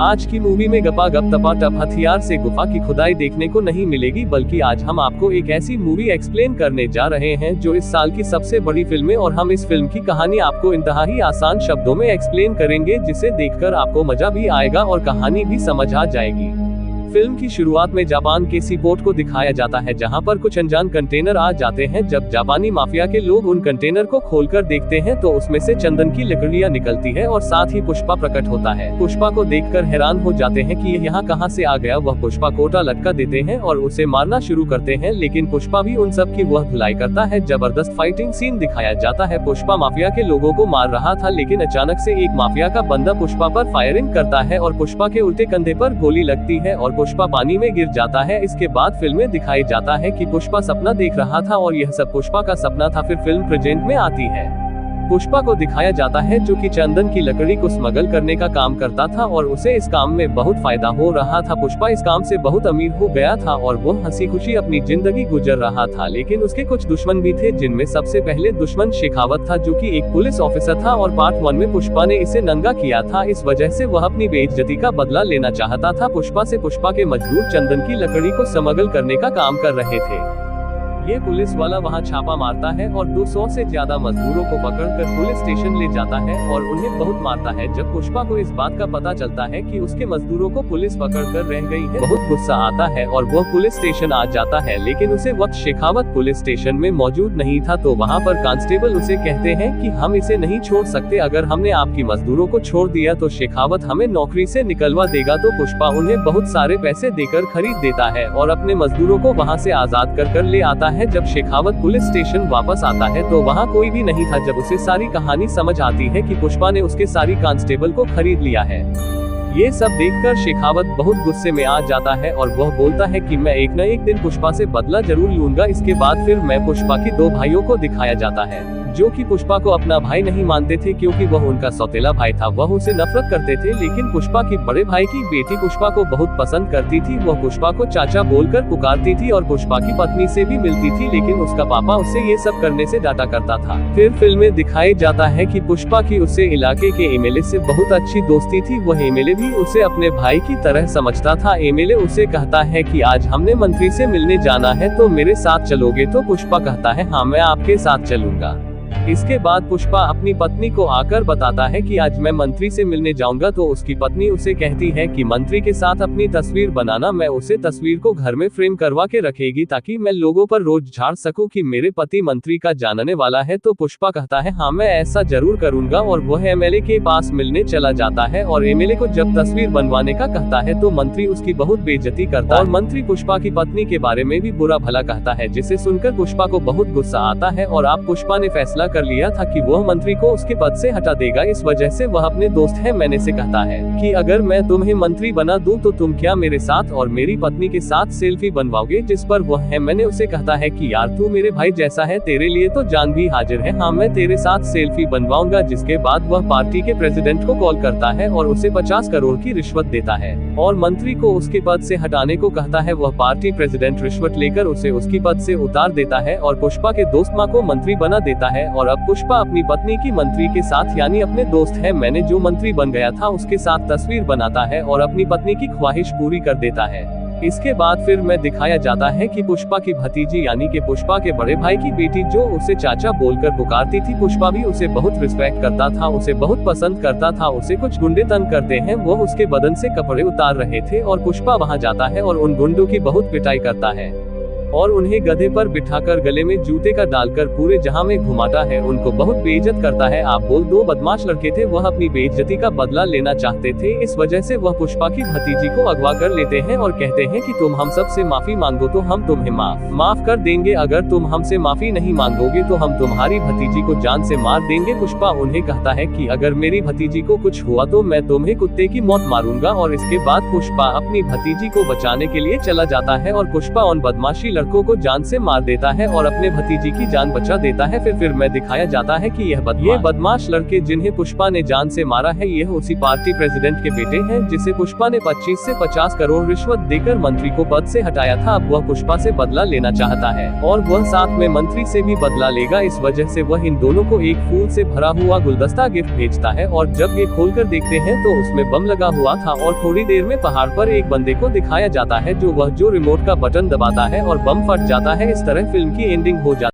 आज की मूवी में गपागप तपाटप हथियार से गुफा की खुदाई देखने को नहीं मिलेगी, बल्कि आज हम आपको एक ऐसी मूवी एक्सप्लेन करने जा रहे हैं जो इस साल की सबसे बड़ी फिल्म है, और हम इस फिल्म की कहानी आपको इंतहाई आसान शब्दों में एक्सप्लेन करेंगे, जिसे देखकर आपको मजा भी आएगा और कहानी भी समझ आ जाएगी। फिल्म की शुरुआत में जापान के सी पोर्ट को दिखाया जाता है, जहां पर कुछ अनजान कंटेनर आ जाते हैं। जब जापानी माफिया के लोग उन कंटेनर को खोलकर देखते हैं तो उसमें से चंदन की लकड़ियां निकलती है और साथ ही पुष्पा प्रकट होता है। पुष्पा को देखकर हैरान हो जाते हैं कि ये यहाँ कहाँ से आ गया। वह पुष्पा कोटा लटका देते हैं और उसे मारना शुरू करते हैं, लेकिन पुष्पा भी उन सब की वह धुलाई करता है। जबरदस्त फाइटिंग सीन दिखाया जाता है। पुष्पा माफिया के लोगों को मार रहा था, लेकिन अचानक से एक माफिया का बंदा पुष्पा पर फायरिंग करता है और पुष्पा के उल्टे कंधे पर गोली लगती है और पुष्पा पानी में गिर जाता है। इसके बाद फिल्म में दिखाई जाता है कि पुष्पा सपना देख रहा था और यह सब पुष्पा का सपना था। फिर फिल्म प्रेजेंट में आती है। पुष्पा को दिखाया जाता है जो कि चंदन की लकड़ी को स्मगल करने का काम करता था और उसे इस काम में बहुत फायदा हो रहा था। पुष्पा इस काम से बहुत अमीर हो गया था और वो हंसी खुशी अपनी जिंदगी गुजर रहा था, लेकिन उसके कुछ दुश्मन भी थे, जिनमें सबसे पहले दुश्मन शेखावत था, जो कि एक पुलिस ऑफिसर था और पार्ट 1 में पुष्पा ने इसे नंगा किया था। इस वजह से वह अपनी बेइज्जती का बदला लेना चाहता था। पुष्पा के मजदूर चंदन की लकड़ी को स्मगल करने का काम कर रहे थे। ये पुलिस वाला वहाँ छापा मारता है और 200 से ज्यादा मजदूरों को पकड़कर पुलिस स्टेशन ले जाता है और उन्हें बहुत मारता है। जब पुष्पा को इस बात का पता चलता है कि उसके मजदूरों को पुलिस पकड़कर रह गई है, बहुत गुस्सा आता है और वह पुलिस स्टेशन आ जाता है, लेकिन उसे वक्त शेखावत पुलिस स्टेशन में मौजूद नहीं था। तो वहाँ पर कांस्टेबल उसे कहते हैं कि हम इसे नहीं छोड़ सकते, अगर हमने आपकी मजदूरों को छोड़ दिया तो शेखावत हमें नौकरी से निकलवा देगा। तो पुष्पा उन्हें बहुत सारे पैसे देकर खरीद देता है और अपने मजदूरों को वहाँ से आजाद कर ले आता है। जब शेखावत पुलिस स्टेशन वापस आता है तो वहाँ कोई भी नहीं था। जब उसे सारी कहानी समझ आती है कि पुष्पा ने उसके सारी कांस्टेबल को खरीद लिया है। ये सब देखकर शेखावत बहुत गुस्से में आ जाता है और वह बोलता है कि मैं एक न एक दिन पुष्पा से बदला जरूर लूंगा। इसके बाद फिर मैं पुष्पा की 2 भाइयों को दिखाया जाता है, जो कि पुष्पा को अपना भाई नहीं मानते थे, क्योंकि वह उनका सौतेला भाई था। वह उसे नफरत करते थे, लेकिन पुष्पा की बड़े भाई की बेटी पुष्पा को बहुत पसंद करती थी। वह पुष्पा को चाचा बोलकर पुकारती थी और पुष्पा की पत्नी से भी मिलती थी, लेकिन उसका पापा उसे ये सब करने से डांटा करता था। फिर फिल्म में दिखाई जाता है कि पुष्पा की उससे इलाके के एमएलए से बहुत अच्छी दोस्ती थी। वह एमएलए भी उसे अपने भाई की तरह समझता था। एमएलए उसे कहता है कि आज हमने मंत्री से मिलने जाना है, तो मेरे साथ चलोगे? तो पुष्पा कहता है हाँ, मैं आपके साथ चलूंगा। इसके बाद पुष्पा अपनी पत्नी को आकर बताता है कि आज मैं मंत्री से मिलने जाऊंगा। तो उसकी पत्नी उसे कहती है कि मंत्री के साथ अपनी तस्वीर बनाना, मैं उसे तस्वीर को घर में फ्रेम करवा के रखेगी ताकि मैं लोगों पर रोज झाड़ सकूं कि मेरे पति मंत्री का जानने वाला है। तो पुष्पा कहता है हाँ, मैं ऐसा जरूर करूंगा और वह एमएलए के पास मिलने चला जाता है और एमएलए को जब तस्वीर बनवाने का कहता है तो मंत्री उसकी बहुत बेइज्जती करता है और मंत्री पुष्पा की पत्नी के बारे में भी बुरा भला कहता है, जिसे सुनकर पुष्पा को बहुत गुस्सा आता है और अब पुष्पा ने फैसला कर लिया था कि वह मंत्री को उसके पद से हटा देगा। इस वजह से वह अपने दोस्त है मैंने से कहता है कि अगर मैं तुम्हें मंत्री बना दूं तो तुम क्या मेरे साथ और मेरी पत्नी के साथ सेल्फी बनवाओगे? जिस पर वह है मैंने उसे कहता है कि यार तू मेरे भाई जैसा है, तेरे लिए तो जान भी हाजिर है, हाँ मैं तेरे साथ सेल्फी बनवाऊंगा। जिसके बाद वह पार्टी के प्रेसिडेंट को कॉल करता है और उसे 50 करोड़ की रिश्वत देता है और मंत्री को उसके पद से हटाने को कहता है। वह पार्टी प्रेसिडेंट रिश्वत लेकर उसे उसकी पद से उतार देता है और पुष्पा के दोस्त माँ को मंत्री बना देता है। और अब पुष्पा अपनी पत्नी की मंत्री के साथ यानी अपने दोस्त है मैंने जो मंत्री बन गया था उसके साथ तस्वीर बनाता है और अपनी पत्नी की ख्वाहिश पूरी कर देता है। इसके बाद फिर में दिखाया जाता है कि पुष्पा की भतीजी यानी कि पुष्पा के बड़े भाई की बेटी जो उसे चाचा बोलकर पुकारती थी, पुष्पा भी उसे बहुत रिस्पेक्ट करता था, उसे बहुत पसंद करता था। उसे कुछ गुंडे तंग करते हैं, वो उसके बदन से कपड़े उतार रहे थे और पुष्पा वहां जाता है और उन गुंडों की बहुत पिटाई करता है और उन्हें गधे पर बिठाकर गले में जूते का डालकर पूरे जहां में घुमाता है। उनको बहुत बेइज्जत करता है। आप बोल 2 बदमाश लड़के थे, वह अपनी बेइज्जती का बदला लेना चाहते थे। इस वजह से वह पुष्पा की भतीजी को अगवा कर लेते हैं और कहते हैं कि तुम हम सब से माफी मांगो तो हम तुम्हें माफ कर देंगे, अगर तुम हमसे माफी नहीं मांगोगे तो हम तुम्हारी भतीजी को जान से मार देंगे। पुष्पा उन्हें कहता है कि अगर मेरी भतीजी को कुछ हुआ तो मैं तुम्हें कुत्ते की मौत मारूंगा। और इसके बाद पुष्पा अपनी भतीजी को बचाने के लिए चला जाता है और पुष्पा उन बदमाशी लड़कों को जान से मार देता है और अपने भतीजी की जान बचा देता है। फिर में दिखाया जाता है कि ये बदमाश लड़के जिन्हें पुष्पा ने जान से मारा है, यह उसी पार्टी प्रेसिडेंट के बेटे हैं जिसे पुष्पा ने 25 से 50 करोड़ रिश्वत देकर मंत्री को पद से हटाया था। अब वह पुष्पा से बदला लेना चाहता है और वह साथ में मंत्री से भी बदला लेगा। इस वजह से वह इन दोनों को एक फूल से भरा हुआ गुलदस्ता गिफ्ट भेजता है और जब ये खोलकर देखते हैं तो उसमें बम लगा हुआ था और थोड़ी देर में पहाड़ पर एक बंदे को दिखाया जाता है जो रिमोट का बटन दबाता है और बम फट जाता है। इस तरह फिल्म की एंडिंग हो जाती है।